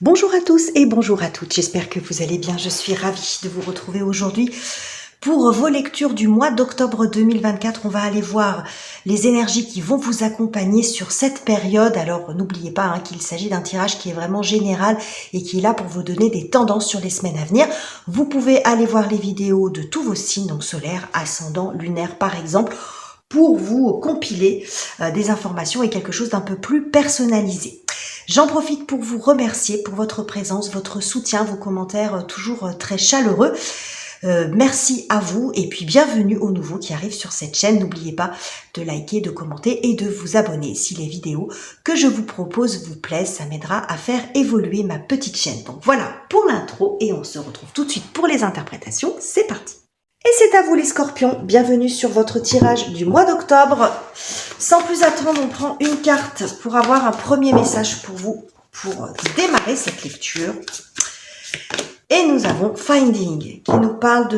Bonjour à tous et bonjour à toutes, j'espère que vous allez bien. Je suis ravie de vous retrouver aujourd'hui pour vos lectures du mois d'octobre 2024. On va aller voir les énergies qui vont vous accompagner sur cette période. Alors n'oubliez pas qu'il s'agit d'un tirage qui est vraiment général et qui est là pour vous donner des tendances sur les semaines à venir. Vous pouvez aller voir les vidéos de tous vos signes, donc solaire, ascendant, lunaire par exemple, pour vous compiler des informations et quelque chose d'un peu plus personnalisé. J'en profite pour vous remercier pour votre présence, votre soutien, vos commentaires toujours très chaleureux. Merci à vous et puis bienvenue aux nouveaux qui arrivent sur cette chaîne. N'oubliez pas de liker, de commenter et de vous abonner si les vidéos que je vous propose vous plaisent. Ça m'aidera à faire évoluer ma petite chaîne. Donc voilà pour l'intro et on se retrouve tout de suite pour les interprétations. C'est parti! Et c'est à vous les scorpions, bienvenue sur votre tirage du mois d'octobre. Sans plus attendre, on prend une carte pour avoir un premier message pour vous, pour démarrer cette lecture. Et nous avons Finding, qui nous parle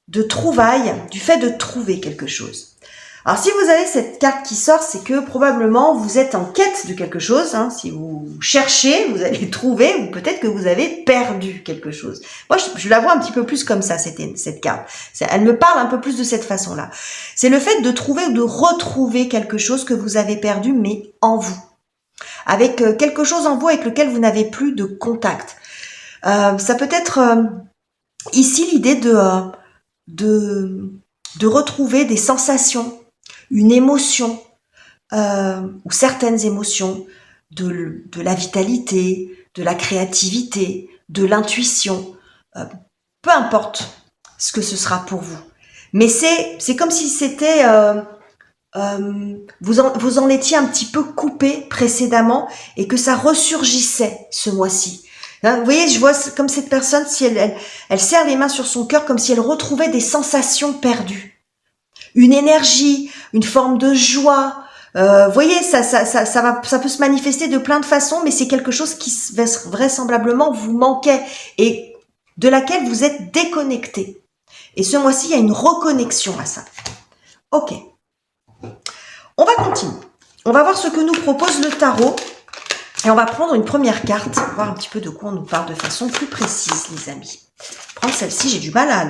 de trouvailles, du fait de trouver quelque chose. Alors si vous avez cette carte qui sort, c'est que probablement vous êtes en quête de quelque chose. Si vous cherchez, vous allez trouver, ou peut-être que vous avez perdu quelque chose. Moi, je la vois un petit peu plus comme ça, cette carte. Elle me parle un peu plus de cette façon-là. C'est le fait de trouver ou de retrouver quelque chose que vous avez perdu, mais en vous. Avec quelque chose en vous avec lequel vous n'avez plus de contact. Ça peut être ici l'idée de retrouver des sensations, une émotion ou certaines émotions, de la vitalité, de la créativité, de l'intuition, peu importe ce que ce sera pour vous. Mais c'est comme si c'était vous en étiez un petit peu coupé précédemment et que ça ressurgissait ce mois-ci. Vous voyez, je vois comme cette personne, si elle serre les mains sur son cœur comme si elle retrouvait des sensations perdues. Une énergie, une forme de joie. Vous voyez, ça peut se manifester de plein de façons, mais c'est quelque chose qui vraisemblablement vous manquait et de laquelle vous êtes déconnecté. Et ce mois-ci, il y a une reconnexion à ça. Ok. On va continuer. On va voir ce que nous propose le tarot. Et on va prendre une première carte, voir un petit peu de quoi on nous parle de façon plus précise, les amis. Prendre celle-ci, j'ai du mal à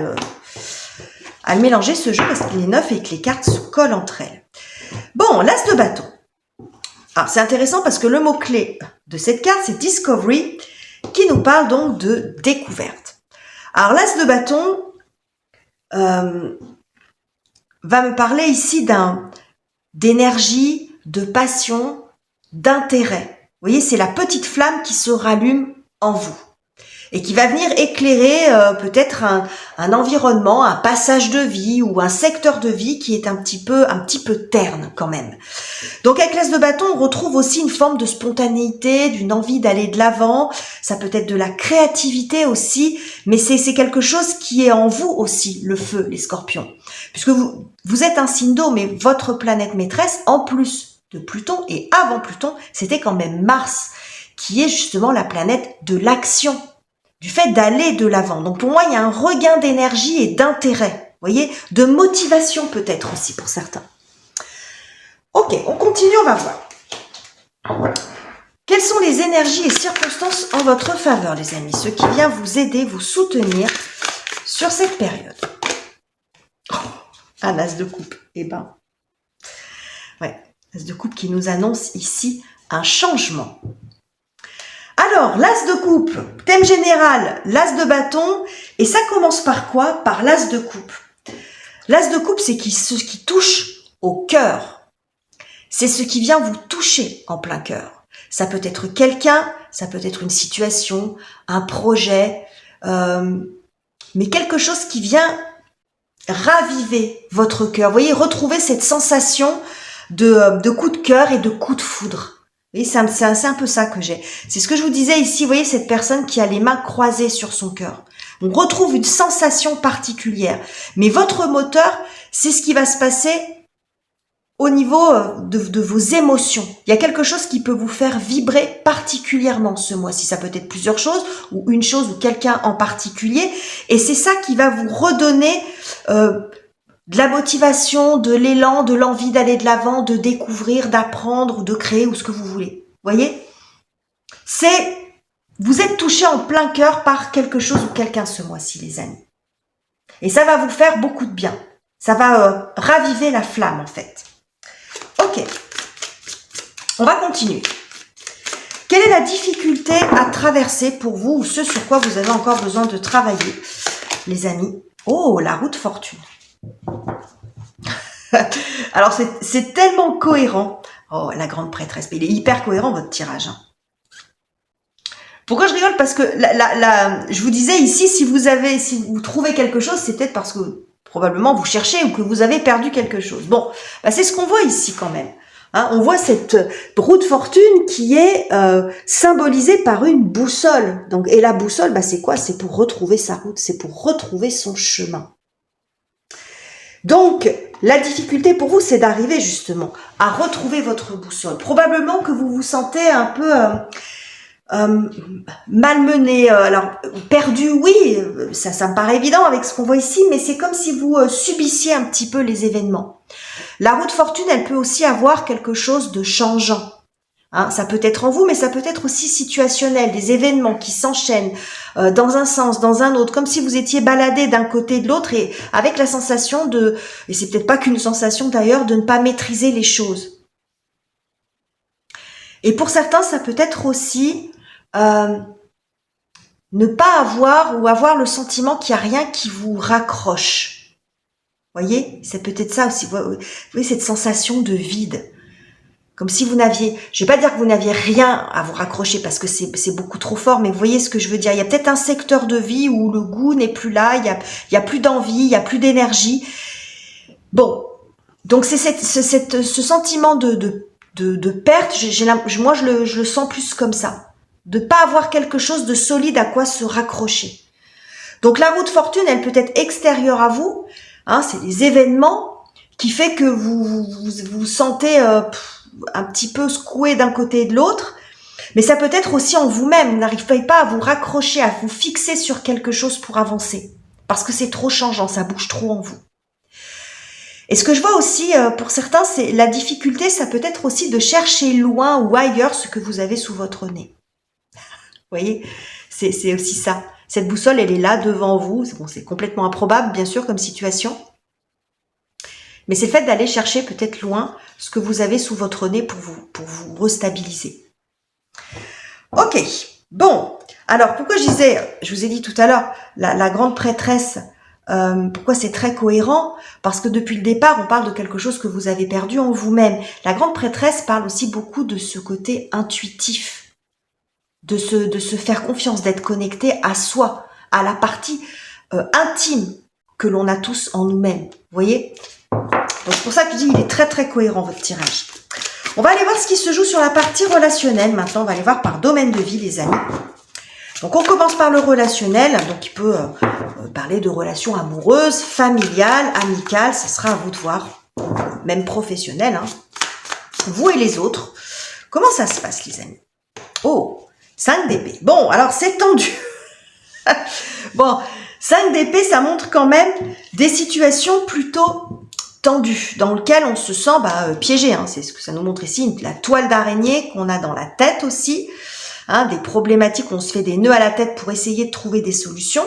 le mélanger ce jeu parce qu'il est neuf et que les cartes se collent entre elles. Bon, l'as de bâton. Alors, c'est intéressant parce que le mot-clé de cette carte, c'est Discovery, qui nous parle donc de découverte. Alors, l'as de bâton va me parler ici d'énergie, de passion, d'intérêt. Vous voyez, c'est la petite flamme qui se rallume en vous et qui va venir éclairer peut-être un environnement, un passage de vie ou un secteur de vie qui est un petit peu terne quand même. Donc avec l'as de bâton, on retrouve aussi une forme de spontanéité, d'une envie d'aller de l'avant. Ça peut être de la créativité aussi, mais c'est quelque chose qui est en vous aussi, le feu, les scorpions. Puisque vous êtes un signe d'eau, mais votre planète maîtresse, en plus de Pluton et avant Pluton, c'était quand même Mars, qui est justement la planète de l'action, du fait d'aller de l'avant. Donc pour moi, il y a un regain d'énergie et d'intérêt, vous voyez, de motivation peut-être aussi pour certains. Ok, on continue, on va voir. Quelles sont les énergies et circonstances en votre faveur, les amis, ce qui vient vous aider, vous soutenir sur cette période. Un as de coupe, ouais. L'as de coupe qui nous annonce ici un changement. Alors, l'as de coupe, thème général, l'as de bâton, et ça commence par quoi? Par l'as de coupe. L'as de coupe, c'est ce qui touche au cœur. C'est ce qui vient vous toucher en plein cœur. Ça peut être quelqu'un, ça peut être une situation, un projet, mais quelque chose qui vient raviver votre cœur. Vous voyez, retrouver cette sensation de coup de cœur et de coup de foudre. Vous voyez, c'est un peu ça que j'ai. C'est ce que je vous disais ici, vous voyez, cette personne qui a les mains croisées sur son cœur. On retrouve une sensation particulière. Mais votre moteur, c'est ce qui va se passer au niveau de vos émotions. Il y a quelque chose qui peut vous faire vibrer particulièrement ce mois-ci. Ça peut être plusieurs choses, ou une chose, ou quelqu'un en particulier. Et c'est ça qui va vous redonner de la motivation, de l'élan, de l'envie d'aller de l'avant, de découvrir, d'apprendre, ou de créer, ou ce que vous voulez. Vous voyez? C'est Vous êtes touché en plein cœur par quelque chose ou quelqu'un ce mois-ci, les amis. Et ça va vous faire beaucoup de bien. Ça va raviver la flamme, en fait. Ok. On va continuer. Quelle est la difficulté à traverser pour vous ou ce sur quoi vous avez encore besoin de travailler, les amis? Oh, la roue de fortune. Alors, c'est tellement cohérent. Oh, la grande prêtresse. Il est hyper cohérent, votre tirage. Hein. Pourquoi je rigole? Parce que je vous disais ici, si vous trouvez quelque chose, c'est peut-être parce que probablement vous cherchez ou que vous avez perdu quelque chose. Bon, bah c'est ce qu'on voit ici quand même. Hein, on voit cette roue de fortune qui est symbolisée par une boussole. Donc, et la boussole, bah, c'est quoi? C'est pour retrouver sa route, c'est pour retrouver son chemin. Donc, la difficulté pour vous, c'est d'arriver justement à retrouver votre boussole. Probablement que vous vous sentez un peu malmené, alors perdu, oui, ça me paraît évident avec ce qu'on voit ici, mais c'est comme si vous subissiez un petit peu les événements. La roue de fortune, elle peut aussi avoir quelque chose de changeant. Hein, ça peut être en vous, mais ça peut être aussi situationnel, des événements qui s'enchaînent dans un sens, dans un autre, comme si vous étiez baladé d'un côté de l'autre et avec la sensation de, et c'est peut-être pas qu'une sensation d'ailleurs, de ne pas maîtriser les choses. Et pour certains, ça peut être aussi ne pas avoir ou avoir le sentiment qu'il n'y a rien qui vous raccroche. Voyez, c'est peut-être ça aussi. Vous voyez cette sensation de vide. Comme si vous n'aviez, je vais pas dire que vous n'aviez rien à vous raccrocher parce que c'est beaucoup trop fort, mais vous voyez ce que je veux dire. Il y a peut-être un secteur de vie où le goût n'est plus là, il y a plus d'envie, il y a plus d'énergie. Bon, donc c'est ce sentiment de perte. Moi, je le sens plus comme ça, de pas avoir quelque chose de solide à quoi se raccrocher. Donc la roue de fortune, elle peut être extérieure à vous. Hein, c'est les événements qui fait que vous sentez un petit peu secoué d'un côté et de l'autre, mais ça peut être aussi en vous-même. Vous n'arrivez pas à vous raccrocher, à vous fixer sur quelque chose pour avancer, parce que c'est trop changeant, ça bouge trop en vous. Et ce que je vois aussi pour certains, c'est la difficulté, ça peut être aussi de chercher loin ou ailleurs ce que vous avez sous votre nez. Vous voyez, c'est aussi ça. Cette boussole, elle est là devant vous. Bon, c'est complètement improbable, bien sûr, comme situation. Mais c'est le fait d'aller chercher peut-être loin ce que vous avez sous votre nez pour vous restabiliser. Ok, bon. Alors, pourquoi je disais, je vous ai dit tout à l'heure, la grande prêtresse, pourquoi c'est très cohérent? Parce que depuis le départ, on parle de quelque chose que vous avez perdu en vous-même. La grande prêtresse parle aussi beaucoup de ce côté intuitif. De se faire confiance, d'être connecté à soi, à la partie intime que l'on a tous en nous-mêmes. Vous voyez? Donc c'est pour ça que je dis il est très très cohérent votre tirage. On va aller voir ce qui se joue sur la partie relationnelle. Maintenant, on va aller voir par domaine de vie, les amis. Donc on commence par le relationnel. Donc il peut parler de relations amoureuses, familiales, amicales. Ça sera à vous de voir. Même professionnelles. Hein. Vous et les autres. Comment ça se passe, les amis? Oh, 5 d'épée. Bon, alors c'est tendu. Bon, 5 d'épée, ça montre quand même des situations plutôt tendues, dans lesquelles on se sent piégé. Hein. C'est ce que ça nous montre ici, la toile d'araignée qu'on a dans la tête aussi. Hein, des problématiques, on se fait des nœuds à la tête pour essayer de trouver des solutions.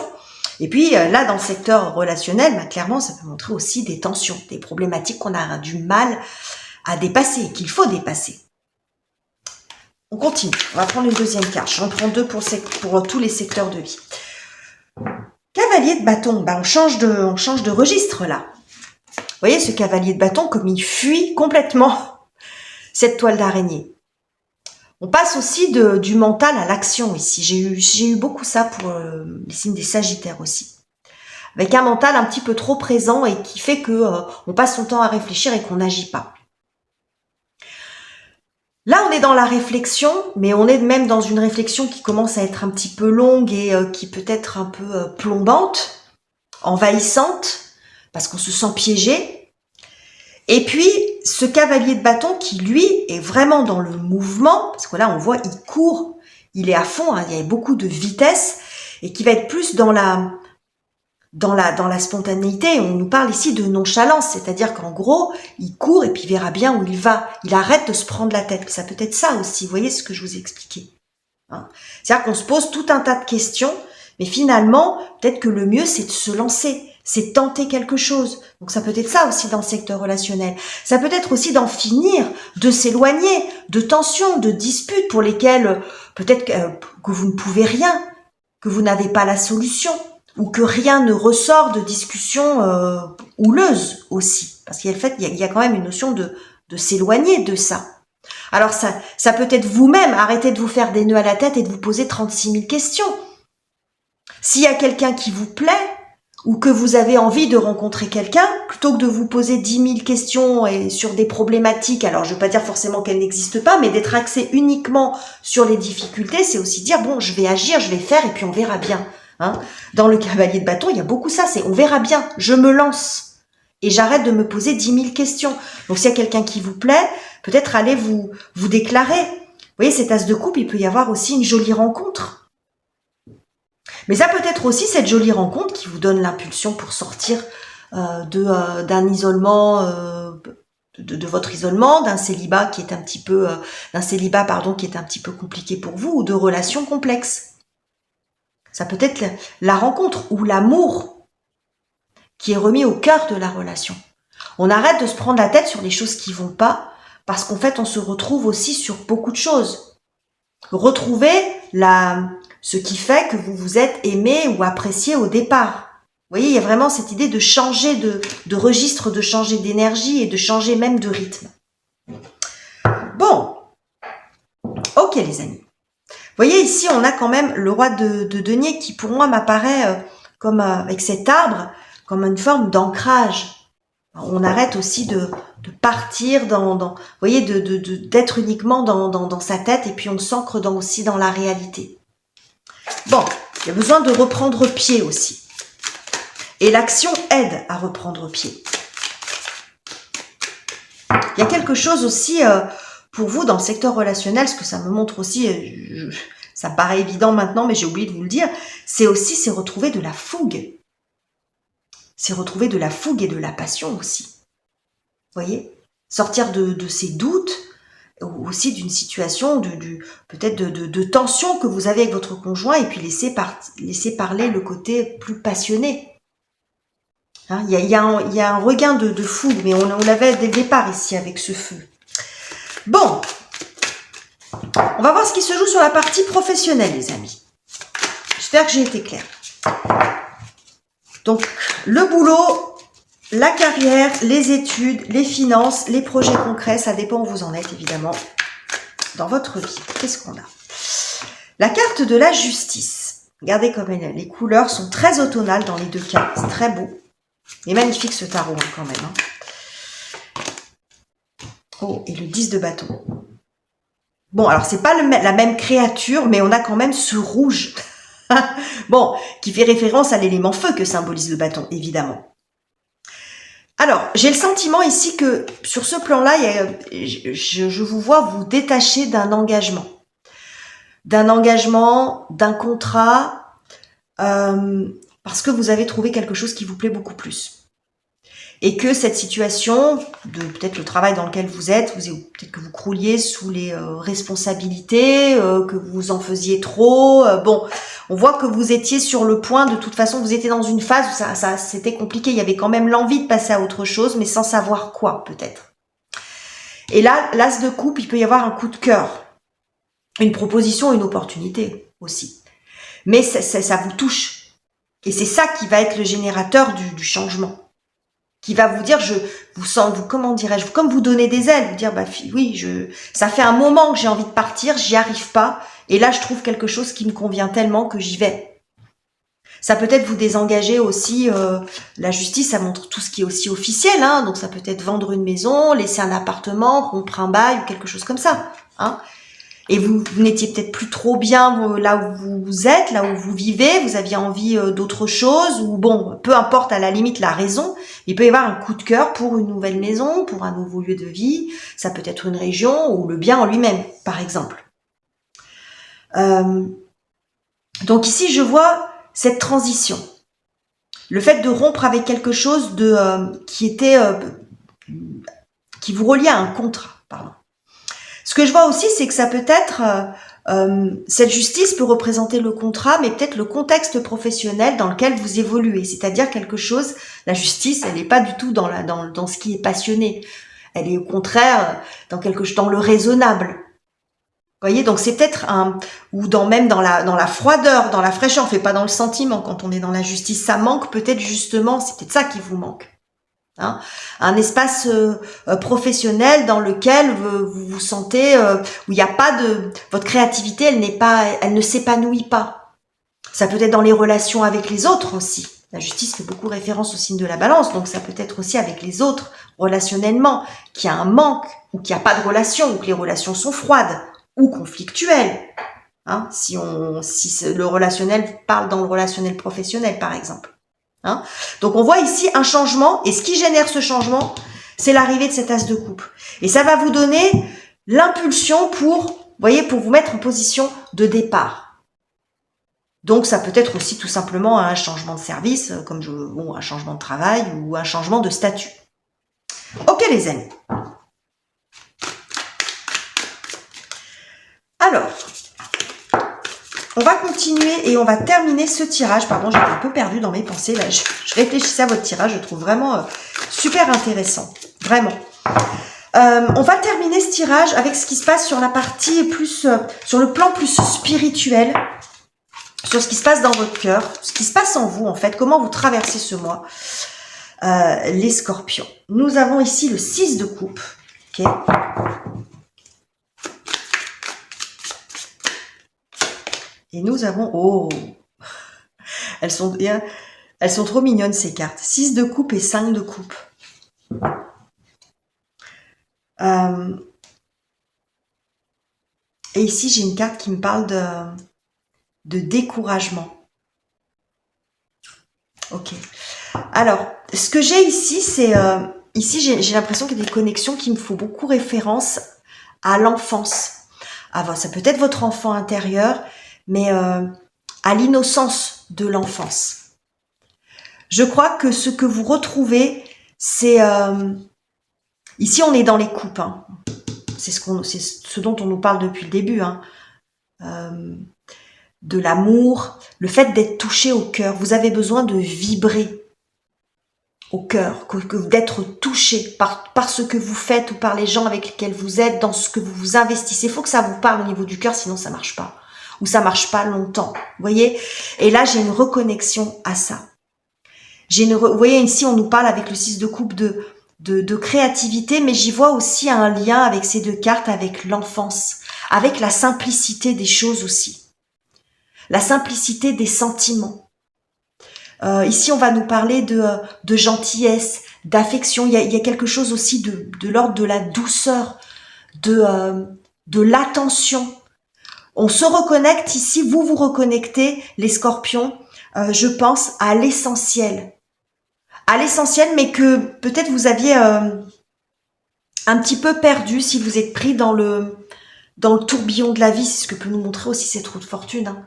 Et puis là, dans le secteur relationnel, clairement, ça peut montrer aussi des tensions, des problématiques qu'on a du mal à dépasser, qu'il faut dépasser. On continue. On va prendre une deuxième carte. J'en prends deux pour tous les secteurs de vie. Cavalier de bâton. On change de registre là. Vous voyez ce cavalier de bâton comme il fuit complètement cette toile d'araignée. On passe aussi du mental à l'action ici. J'ai eu beaucoup ça pour les signes des Sagittaires aussi. Avec un mental un petit peu trop présent et qui fait que on passe son temps à réfléchir et qu'on n'agit pas. Là, on est dans la réflexion, mais on est même dans une réflexion qui commence à être un petit peu longue et qui peut être un peu plombante, envahissante, parce qu'on se sent piégé. Et puis, ce cavalier de bâton qui, lui, est vraiment dans le mouvement, parce que là, on voit, il court, il est à fond, hein, il y a beaucoup de vitesse, et qui va être plus dans la spontanéité. On nous parle ici de nonchalance, c'est-à-dire qu'en gros, il court et puis il verra bien où il va. Il arrête de se prendre la tête. Ça peut être ça aussi, vous voyez ce que je vous ai expliqué. Hein. C'est-à-dire qu'on se pose tout un tas de questions, mais finalement, peut-être que le mieux, c'est de se lancer, c'est tenter quelque chose. Donc ça peut être ça aussi dans le secteur relationnel. Ça peut être aussi d'en finir, de s'éloigner, de tensions, de disputes pour lesquelles peut-être que vous ne pouvez rien, que vous n'avez pas la solution, ou que rien ne ressort de discussions houleuses aussi. Parce qu'il y a le fait, il y a quand même une notion de s'éloigner de ça. Alors ça peut être vous-même, arrêtez de vous faire des nœuds à la tête et de vous poser 36 000 questions. S'il y a quelqu'un qui vous plaît, ou que vous avez envie de rencontrer quelqu'un, plutôt que de vous poser 10 000 questions et sur des problématiques, alors je ne veux pas dire forcément qu'elles n'existent pas, mais d'être axé uniquement sur les difficultés, c'est aussi dire, bon, je vais agir, je vais faire, et puis on verra bien. Hein. Dans le cavalier de bâton, il y a beaucoup ça, c'est on verra bien, je me lance, et j'arrête de me poser 10 000 questions. Donc s'il y a quelqu'un qui vous plaît, peut-être allez vous déclarer. Vous voyez, cet as de coupe, il peut y avoir aussi une jolie rencontre. Mais ça peut être aussi cette jolie rencontre qui vous donne l'impulsion pour sortir d'un isolement, de votre isolement, d'un célibat qui est un petit peu, qui est un petit peu compliqué pour vous, ou de relations complexes. Ça peut être la rencontre ou l'amour qui est remis au cœur de la relation. On arrête de se prendre la tête sur les choses qui vont pas, parce qu'en fait, on se retrouve aussi sur beaucoup de choses. Retrouver ce qui fait que vous vous êtes aimé ou apprécié au départ. Vous voyez, il y a vraiment cette idée de changer de registre, de changer d'énergie et de changer même de rythme. Bon, ok les amis. Vous voyez, ici, on a quand même le roi de denier qui, pour moi, m'apparaît comme avec cet arbre, comme une forme d'ancrage. On arrête aussi de partir vous voyez, d'être uniquement dans sa tête, et puis on s'ancre aussi dans la réalité. Bon, il y a besoin de reprendre pied aussi. Et l'action aide à reprendre pied. Il y a quelque chose aussi pour vous dans le secteur relationnel, ce que ça me montre aussi, ça me paraît évident maintenant, mais j'ai oublié de vous le dire, c'est retrouver de la fougue. C'est retrouver de la fougue et de la passion aussi. Vous voyez ? Sortir de ces doutes, ou aussi d'une situation peut-être de tension que vous avez avec votre conjoint, et puis laisser parler le côté plus passionné. Hein, il y a un regain de fougue, mais on l'avait dès le départ ici avec ce feu. Bon, on va voir ce qui se joue sur la partie professionnelle, les amis. J'espère que j'ai été claire. Donc, le boulot, la carrière, les études, les finances, les projets concrets, ça dépend où vous en êtes, évidemment, dans votre vie. Qu'est-ce qu'on a? La carte de la justice. Regardez comme les couleurs sont très automnales dans les deux cas. C'est très beau. Il est magnifique ce tarot, quand même. Hein. Oh, et le 10 de bâton. Bon, alors c'est pas la même créature, mais on a quand même ce rouge. Bon, qui fait référence à l'élément feu que symbolise le bâton, évidemment. Alors, j'ai le sentiment ici que sur ce plan-là, je vous vois vous détacher d'un engagement. D'un contrat, parce que vous avez trouvé quelque chose qui vous plaît beaucoup plus. Et que cette situation, de peut-être le travail dans lequel vous êtes, peut-être que vous crouliez sous les responsabilités, que vous en faisiez trop. Bon, on voit que vous étiez sur le point, de toute façon, vous étiez dans une phase où ça c'était compliqué. Il y avait quand même l'envie de passer à autre chose, mais sans savoir quoi, peut-être. Et là, l'as de coupe, il peut y avoir un coup de cœur, une proposition, une opportunité aussi. Mais ça vous touche. Et c'est ça qui va être le générateur du changement. Qui va vous dire, comment dirais-je, comme vous donner des ailes, vous dire, bah oui, ça fait un moment que j'ai envie de partir, j'y arrive pas, et là je trouve quelque chose qui me convient tellement que j'y vais. Ça peut être vous désengager aussi, la justice, ça montre tout ce qui est aussi officiel, hein, donc ça peut être vendre une maison, laisser un appartement, rompre un bail, ou quelque chose comme ça, hein. Et vous n'étiez peut-être plus trop bien là où vous êtes, là où vous vivez, vous aviez envie d'autre chose, ou bon, peu importe à la limite la raison, il peut y avoir un coup de cœur pour une nouvelle maison, pour un nouveau lieu de vie, ça peut être une région ou le bien en lui-même, par exemple. Donc ici, je vois cette transition. Le fait de rompre avec quelque chose qui vous reliait à un contrat, pardon. Ce que je vois aussi, c'est que ça peut être Cette justice peut représenter le contrat, mais peut-être le contexte professionnel dans lequel vous évoluez. C'est-à-dire quelque chose, la justice, elle n'est pas du tout dans ce qui est passionné. Elle est au contraire dans le raisonnable. Vous voyez, donc c'est peut-être même dans la froideur, dans la fraîcheur, on fait pas dans le sentiment quand on est dans la justice. Ça manque peut-être justement, c'est peut-être ça qui vous manque. Hein, un espace professionnel dans lequel vous vous sentez où il n'y a pas votre créativité, elle ne s'épanouit pas. Ça peut être dans les relations avec les autres aussi. La justice fait beaucoup référence au signe de la balance, donc ça peut être aussi avec les autres relationnellement, qu'il y a un manque ou qu'il n'y a pas de relation ou que les relations sont froides ou conflictuelles. Hein, si le relationnel parle dans le relationnel professionnel par exemple. Hein, donc on voit ici un changement, et ce qui génère ce changement, c'est l'arrivée de cet as de coupe. Et ça va vous donner l'impulsion pour vous mettre en position de départ. Donc ça peut être aussi tout simplement un changement de service, un changement de travail ou un changement de statut. Ok les amis. Alors, on va continuer et on va terminer ce tirage. Pardon, j'étais un peu perdue dans mes pensées. Là, je réfléchissais à votre tirage. Je le trouve vraiment super intéressant. Vraiment. On va terminer ce tirage avec ce qui se passe sur la partie plus, sur le plan plus spirituel, sur ce qui se passe dans votre cœur, ce qui se passe en vous en fait, comment vous traversez ce mois, les scorpions. Nous avons ici le 6 de coupe. Ok. Et nous avons, elles sont trop mignonnes ces cartes. 6 de coupe et 5 de coupe. Et ici, j'ai une carte qui me parle de découragement. Ok. Alors, ce que j'ai ici, c'est... ici, j'ai l'impression qu'il y a des connexions qui me font beaucoup référence à l'enfance. Ça peut être votre enfant intérieur, mais à l'innocence de l'enfance. Je crois que ce que vous retrouvez, c'est... ici, on est dans les coupes. Hein. C'est ce dont on nous parle depuis le début. Hein. De l'amour, le fait d'être touché au cœur. Vous avez besoin de vibrer au cœur, d'être touché par ce que vous faites ou par les gens avec lesquels vous êtes, dans ce que vous vous investissez. Il faut que ça vous parle au niveau du cœur, sinon ça marche pas. Ou ça marche pas longtemps, vous voyez. Et là, j'ai une reconnexion à ça. Vous voyez, ici, on nous parle avec le 6 de coupe de créativité, mais j'y vois aussi un lien avec ces deux cartes, avec l'enfance, avec la simplicité des choses aussi. La simplicité des sentiments. Ici, on va nous parler de gentillesse, d'affection. Il y a quelque chose aussi de l'ordre de la douceur, de l'attention. On se reconnecte ici, vous vous reconnectez, les scorpions, je pense, à l'essentiel. À l'essentiel, mais que peut-être vous aviez un petit peu perdu si vous êtes pris dans le tourbillon de la vie. C'est ce que peut nous montrer aussi cette roue de fortune. Hein.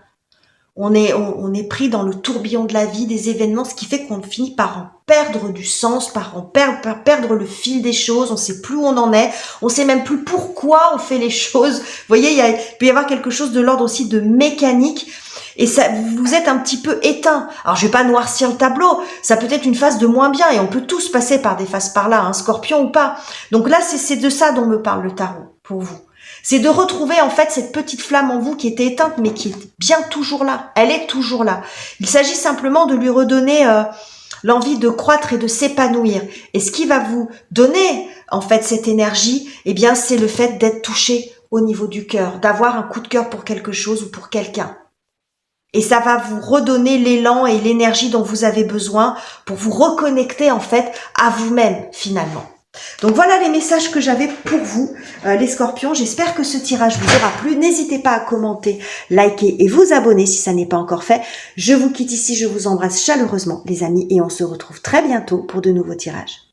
On est pris dans le tourbillon de la vie, des événements, ce qui fait qu'on finit par en perdre du sens, par perdre le fil des choses. On sait plus où on en est, on sait même plus pourquoi on fait les choses. Vous voyez, il peut y avoir quelque chose de l'ordre aussi de mécanique. Et ça, vous êtes un petit peu éteint. Alors, je vais pas noircir le tableau. Ça peut être une phase de moins bien et on peut tous passer par des phases par là, hein, scorpion ou pas. Donc là, c'est de ça dont me parle le tarot pour vous. C'est de retrouver en fait cette petite flamme en vous qui était éteinte mais qui est bien toujours là. Elle est toujours là. Il s'agit simplement de lui redonner l'envie de croître et de s'épanouir. Et ce qui va vous donner en fait cette énergie, eh bien c'est le fait d'être touché au niveau du cœur, d'avoir un coup de cœur pour quelque chose ou pour quelqu'un. Et ça va vous redonner l'élan et l'énergie dont vous avez besoin pour vous reconnecter en fait à vous-même finalement. Donc voilà les messages que j'avais pour vous, les scorpions. J'espère que ce tirage vous aura plu. N'hésitez pas à commenter, liker et vous abonner si ça n'est pas encore fait. Je vous quitte ici, je vous embrasse chaleureusement les amis et on se retrouve très bientôt pour de nouveaux tirages.